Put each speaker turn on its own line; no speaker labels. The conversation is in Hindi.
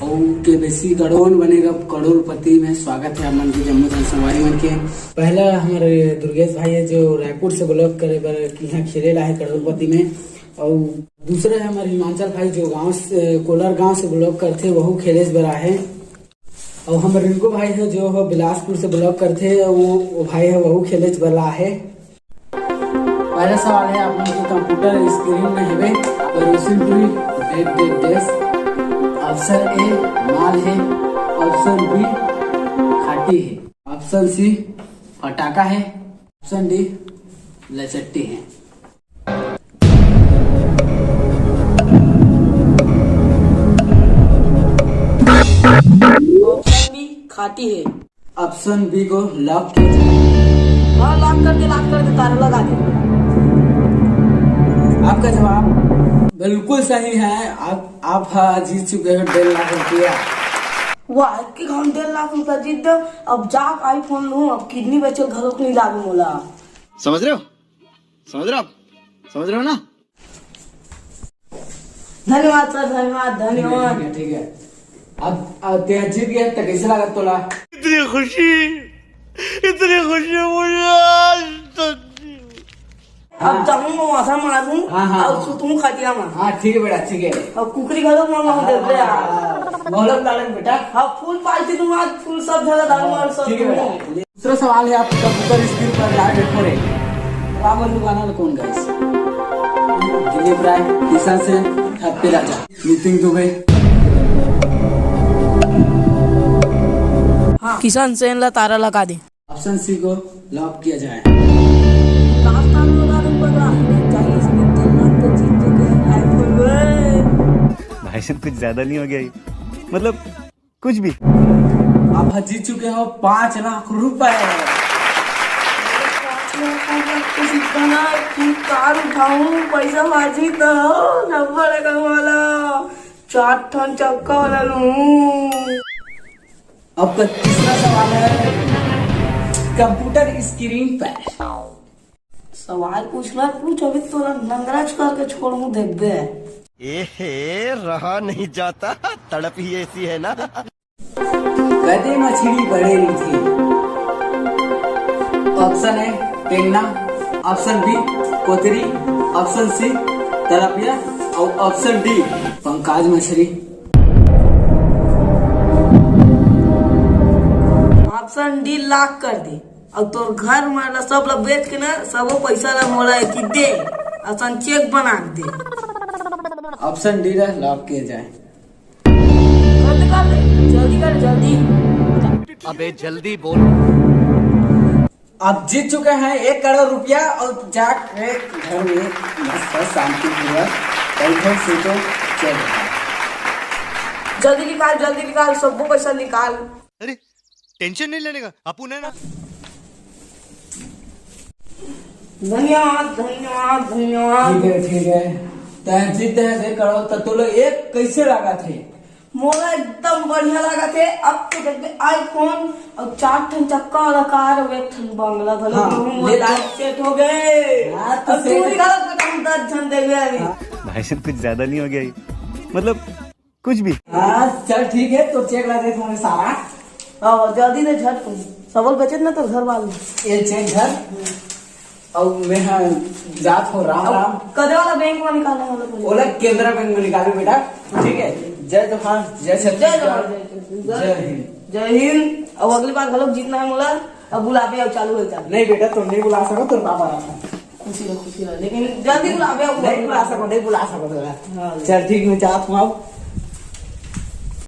और के बेसी करोड़ बनेगा करोड़पति में। स्वागत है मन के जम्मू संगवारी मन के। पहला हमारे दुर्गेश भाई है जो रायपुर से ब्लॉग करे बर यहाँ खेले ला है करोड़पति में। और दूसरा है हमारे हिमांचल भाई जो गांव से कोलार गांव से ब्लॉग करते वह खेले बरा है। और हमारे रिंकू भाई है जो बिलासपुर से ब्लॉग करते वो भाई है वह खेले बरा है। पहला सवाल है आप लोग कंप्यूटर स्क्रीन में है ऑप्शन ए माल है, ऑप्शन बी खाटी है, ऑप्शन सी पटाखा है, ऑप्शन डी लचट्टी है।
ऑप्शन बी खाटी है।
ऑप्शन बी को लॉक किया जाए।
हाँ लॉक कर दे तारा लगा दे।
आपका जवाब बिल्कुल सही है। आप जीत चुके हैं 1.5 लाख रुपया।
वाह के हम 1.5 लाख रुपया जीत दो। अब जाक आईफोन लूं, अब किडनी बेचल घरों को नहीं लागू मोला।
समझ रहे हो ना?
धन्यवाद सर, धन्यवाद।
ठीक है। अब ते जीत गया तो कैसे लगा तोला?
इतनी खुशी मुझे।
अब जाऊंगा माथा मारूं।
हाँ।
और सुतूं खटिया में।
हाँ ठीक है बेटा, ठीक है।
अब कुकरी घरों में दे दे यार।
मोहलत डालेंगे बेटा।
हाँ फूल पालती दूंगा, फूल सब जगह डालूंगा और सब।
ठीक है बेटा। दूसरा सवाल है आप कंप्यूटर स्क्रीन पर लाइव देखो रे। रावण दुकाना कौन गाइस? दिलीप राय, किसान से हैप्पी राजा, नितिन दुबे।
हाँ किसान सेन ला तारा लगा दे।
ऑप्शन सी को लॉक किया जाए।
भाई साहब कुछ ज्यादा नहीं हो गया ये? मतलब कुछ भी।
आप जीत चुके हो 5 लाख रुपए।
कार उठाऊं पैसा बाजी तो नंबर वाला 4 टन चक्का वाला लूं।
अब तीसरा सवाल है कंप्यूटर स्क्रीन पर।
सवाल पूछ अभी तो नंगराज करके छोड़ू देख दे।
रहा नहीं जाता, तड़प ही ऐसी है ना।
कदे मछली बढ़ेली थी। ऑप्शन ए टेंगना, ऑप्शन बी कोतरी, ऑप्शन सी तलपिया और ऑप्शन डी पंकाज मछली।
ऑप्शन डी लॉक कर दे। अब तोर घर में सब ला बेच के ना सब पैसा ला मोला की दे, असन चेक बना दे।
ऑप्शन डी लॉक किया जाए।
जल्दी।
अबे जल्दी बोल।
आप जीत चुके हैं 1 करोड़ रुपया और जाके घर में मस्त शांति पूर्वक बैठो सोचो चल।
जल्दी निकाल सब पैसा निकाल।
अरे टेंशन नहीं लेने का, अपुन है ना।
धन्यवाद।
ठीक है। तय जीत है 1 करोड़। तो तुम लोग एक कैसे लगा थे?
मोला एकदम बढ़िया लगा थे। अब तो देखते आईफोन और 4 टन चक्का वाला कार और 1 टन बंगला सेट हो गए। अब पूरी गलत में हम 10 जन दे गए।
भाई साहब कुछ ज्यादा नहीं हो गया ये? मतलब कुछ भी।
हाँ चल ठीक है। तो चेक ला दे तुम्हारे सारा।
जल्दी से झट सबल बचत ना तो घर वाले
ये चेक घर और मैं जात हो राम।
कदे वाला बैंक में निकालने वाला
बोला केंद्र बैंक में निकालो बेटा। ठीक है। जय जवान जय
जय हिंद। अब अगली बार गलत जीतना है मोला। अब बुलावे अब चालू होता
नहीं बेटा तुम नहीं बुला सको तो पापा
खुशी रहो लेकिन जल्दी बुलावे
नहीं बुला सको। चल ठीक मैं चाहता हूँ।